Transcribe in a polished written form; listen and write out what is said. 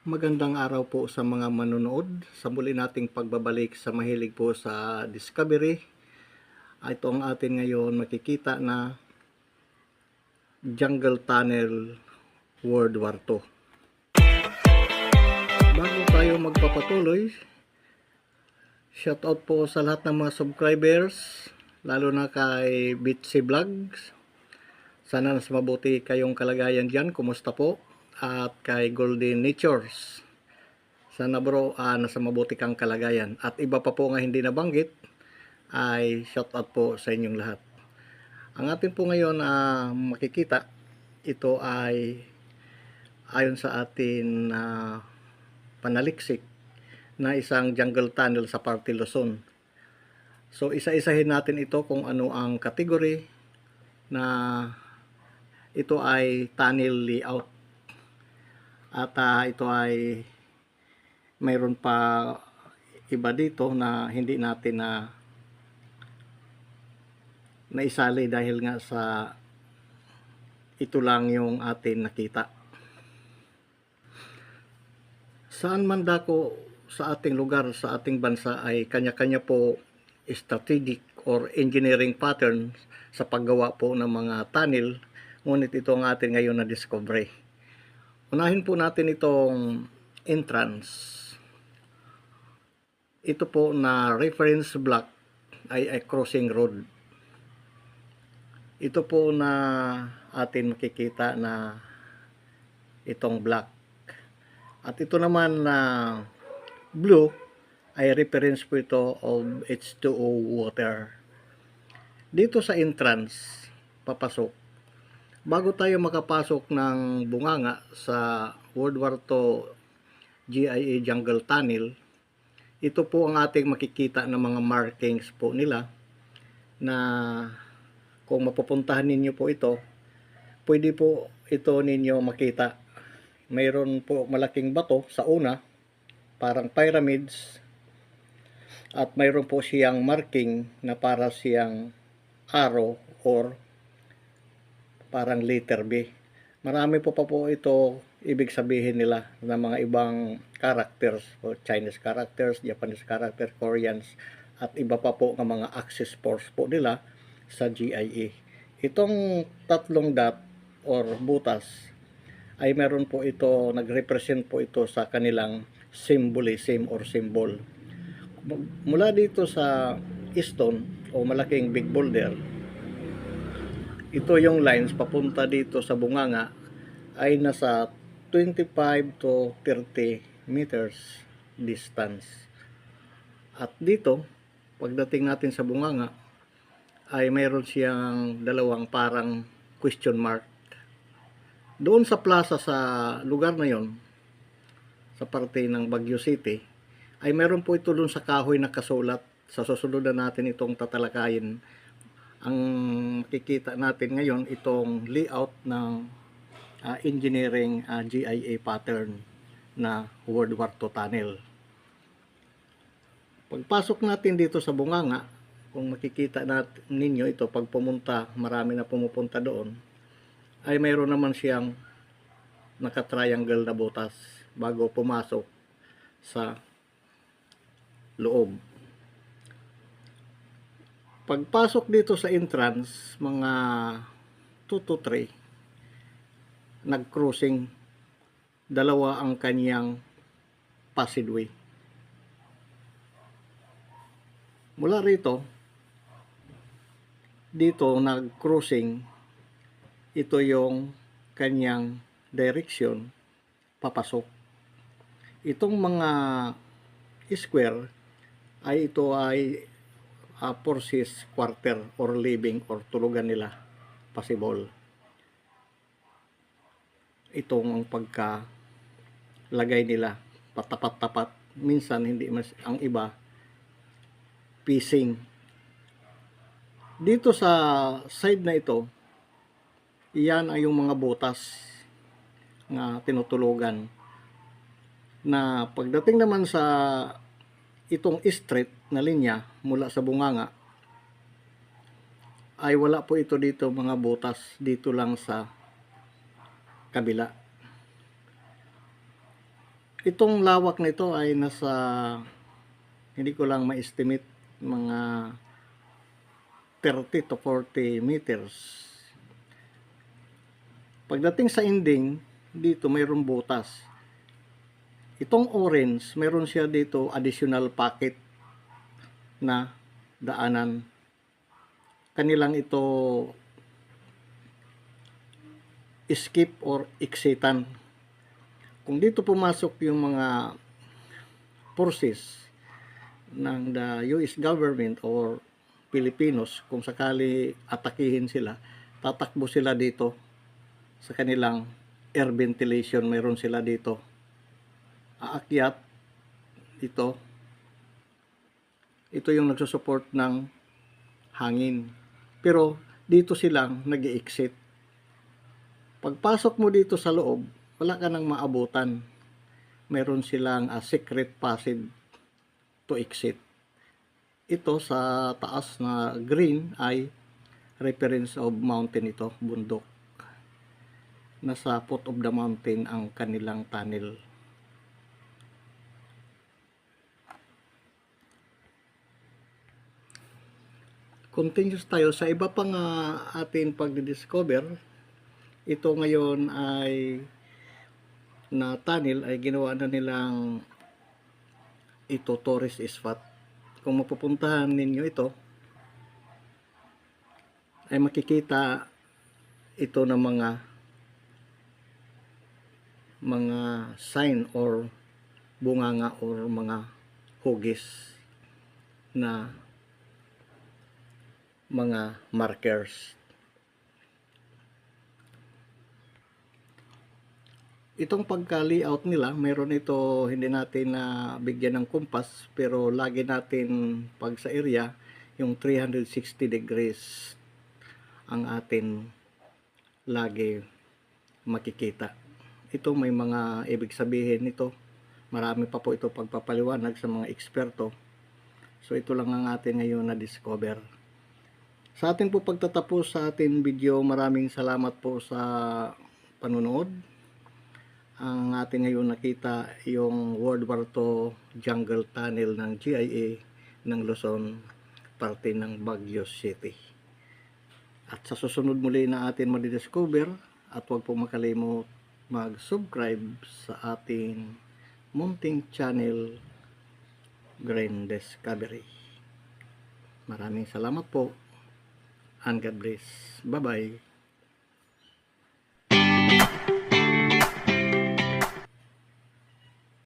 Magandang araw po sa mga manonood. Sa muli nating pagbabalik sa mahilig po sa Discovery. Ito ang atin ngayon makikita na Jungle Tunnel World War II. Bago tayo magpapatuloy, shoutout po sa lahat ng mga subscribers, lalo na kay Bitsy Vlogs. Sana mas mabuti kayong kalagayan dyan. Kumusta po? At kay Golden Natures. Sana bro, nasa mabuti kang kalagayan. At iba pa po nga hindi nabanggit, ay shoutout po sa inyong lahat. Ang atin po ngayon makikita, ito ay ayon sa atin panaliksik na isang jungle tunnel sa Parte Luzon. So isa-isahin natin ito kung ano ang category na ito ay tunnel layout. At ito ay mayroon pa iba dito na hindi natin naisali dahil nga sa ito lang yung atin nakita. Saan man dako sa ating lugar, sa ating bansa ay kanya-kanya po strategic or engineering pattern sa paggawa po ng mga tunnel, ngunit ito ang atin ngayon na discovery. Unahin po natin itong entrance. Ito po na reference block ay crossing road. Ito po na atin makikita na itong black. At ito naman na blue ay reference po ito of H2O water. Dito sa entrance, papasok. Bago tayo makapasok ng bunganga sa World War II GIA Jungle Tunnel, ito po ang ating makikita ng mga markings po nila na kung mapupuntahan ninyo po ito, pwede po ito ninyo makita. Mayroon po malaking bato sa una, parang pyramids, at mayroon po siyang marking na para siyang arrow or parang letter B. Marami po pa po ito ibig sabihin nila ng mga ibang characters, o Chinese characters, Japanese characters, Koreans, at iba pa po ng mga axis force po nila sa GIA. Itong tatlong dot or butas ay meron po ito, nagrepresent po ito sa kanilang symbolism or symbol. Mula dito sa stone o malaking big boulder, ito yung lines papunta dito sa bunganga ay nasa 25 to 30 meters distance. At dito, pagdating natin sa bunganga, ay mayroon siyang dalawang parang question mark. Doon sa plaza sa lugar na yon, sa parte ng Baguio City, ay meron po ito doon sa kahoy na kasulat. Sa susunod na natin itong tatalakayin. Ang makikita natin ngayon itong layout ng engineering GIA pattern na World War II tunnel. Pagpasok natin dito sa bunganga, kung makikita natin ninyo ito, pag pumunta, marami na pumupunta doon, ay mayroon naman siyang naka-triangle na butas bago pumasok sa loob. Pagpasok dito sa entrance, mga 2 to 3, nag-crossing, dalawa ang kanyang passageway. Mula rito, dito nag-crossing, ito yung kanyang direction, papasok. Itong mga square, ay ito ay forces quarter or living or tulugan nila, possible. Itong ang pagkalagay nila, patapat-tapat, minsan hindi mas, ang iba piecing. Dito sa side na ito, iyan ay yung mga butas na tinutulugan, na pagdating naman sa itong straight na linya mula sa bunganga, ay wala po ito dito mga butas, dito lang sa kabila. Itong lawak nito ay nasa, hindi ko lang ma-estimate, mga 30 to 40 meters. Pagdating sa ending, dito mayroong butas. Itong orange, meron siya dito additional pocket na daanan. Kanilang ito skip or exitan. Kung dito pumasok yung mga forces ng the US government or Pilipinos, kung sakali atakihin sila, tatakbo sila dito sa kanilang air ventilation. Meron sila dito aakyat ito. Ito yung nagsusupport ng hangin. Pero dito silang nag-i-exit. Pagpasok mo dito sa loob, wala ka nang maabutan. Meron silang secret passage to exit. Ito sa taas na green ay reference of mountain ito, bundok. Nasa foot of the mountain ang kanilang tunnel. Continuous tayo sa iba pang atin pagdi-discover. Ito ngayon ay na tunnel ay ginawa na nilang ito tourist spot. Kung mapupuntahan ninyo ito, ay makikita ito ng mga sign or bunganga or mga hugis na mga markers. Itong pagka-layout nila, meron ito, hindi natin na bigyan ng kumpas, pero lagi natin pag sa area, yung 360 degrees ang atin lagi makikita. Ito may mga ibig sabihin nito. Marami pa po ito pagpapaliwanag sa mga eksperto. So ito lang ang atin ngayon na discover. Sa atin po pagtatapos sa atin video, maraming salamat po sa panonood. Ang atin ngayon nakita yung World War II jungle tunnel ng GIA ng Luzon, parte ng Baguio City. At sa susunod muli na atin madidiscover, at huwag po makalimot mag-subscribe sa ating munting channel Green Discovery. Maraming salamat po and God bless. Bye bye.